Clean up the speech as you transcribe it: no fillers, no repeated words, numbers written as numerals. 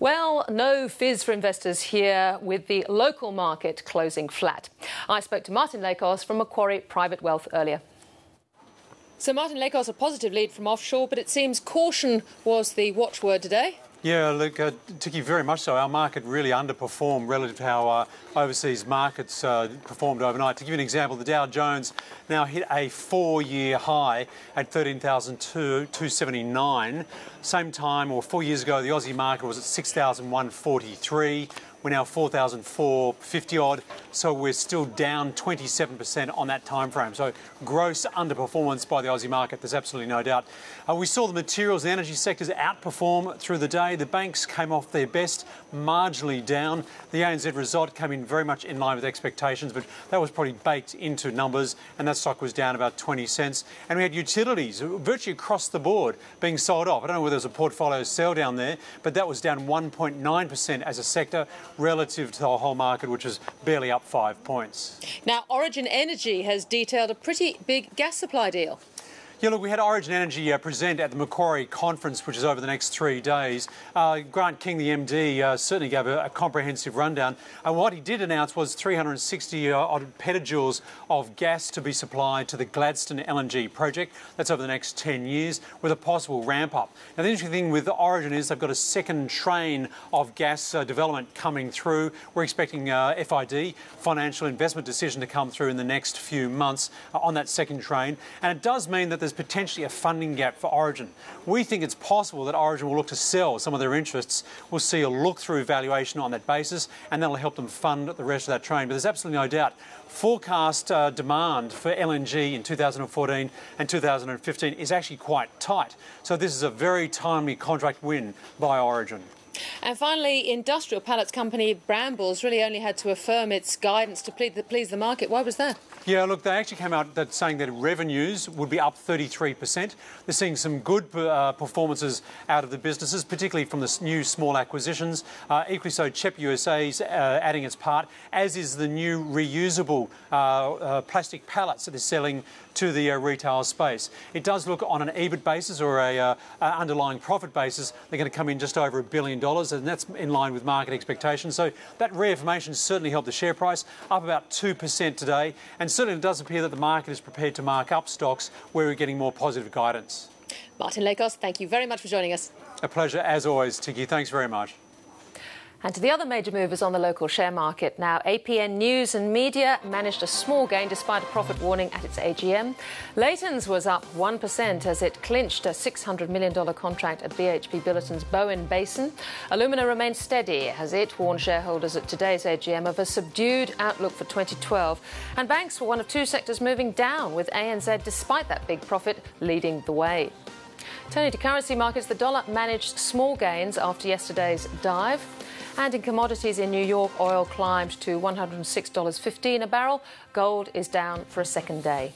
Well, no fizz for investors here, with the local market closing flat. I spoke to Martin Lakos from Macquarie Private Wealth earlier. So Martin Lakos, a positive lead from offshore, but it seems caution was the watchword today. Yeah, look, Tiki, very much so. Our market really underperformed relative to how overseas markets performed overnight. To give you an example, the Dow Jones now hit a 4-year high at 13,279. Same time, or 4 years ago, the Aussie market was at 6,143. We're now 4,450 odd, so we're still down 27% on that time frame. So gross underperformance by the Aussie market, there's absolutely no doubt. We saw the materials and energy sectors outperform through the day. The banks came off their best, marginally down. The ANZ result came in very much in line with expectations, but that was probably baked into numbers, and that stock was down about 20 cents. And we had utilities virtually across the board being sold off. I don't know whether there was a portfolio sell down there, but that was down 1.9% as a sector, relative to the whole market, which is barely up 5 points. Now, Origin Energy has detailed a pretty big gas supply deal. Yeah, look, we had Origin Energy present at the Macquarie conference, which is over the next 3 days. Grant King, the MD, certainly gave a comprehensive rundown. And what he did announce was 360 odd petajoules of gas to be supplied to the Gladstone LNG project. That's over the next 10 years, with a possible ramp up. Now, the interesting thing with Origin is they've got a second train of gas development coming through. We're expecting FID, financial investment decision, to come through in the next few months on that second train. And it does mean that there's potentially a funding gap for Origin. We think it's possible that Origin will look to sell some of their interests. We'll see a look-through valuation on that basis, and that'll help them fund the rest of that train. But there's absolutely no doubt. Forecast demand for LNG in 2014 and 2015 is actually quite tight. So this is a very timely contract win by Origin. And finally, industrial pallets company Brambles really only had to affirm its guidance to please the market. Why was that? Yeah, look, they actually came out saying that revenues would be up 33%. They're seeing some good performances out of the businesses, particularly from the new small acquisitions. Equally so, CHEP USA's adding its part, as is the new reusable plastic pallets that they're selling to the retail space. It does look on an EBIT basis, or a underlying profit basis, they're going to come in just over $1 billion, and that's in line with market expectations. So that reaffirmation certainly helped the share price, up about 2% today, and certainly it does appear that the market is prepared to mark up stocks where we're getting more positive guidance. Martin Lakos, thank you very much for joining us. A pleasure as always, Tiki. Thanks very much. And to the other major movers on the local share market now, APN News and Media managed a small gain despite a profit warning at its AGM. Leighton's was up 1% as it clinched a $600 million contract at BHP Billiton's Bowen Basin. Alumina remained steady as it warned shareholders at today's AGM of a subdued outlook for 2012. And banks were one of two sectors moving down, with ANZ, despite that big profit, leading the way. Turning to currency markets, the dollar managed small gains after yesterday's dive. And in commodities in New York, oil climbed to $106.15 a barrel. Gold is down for a second day.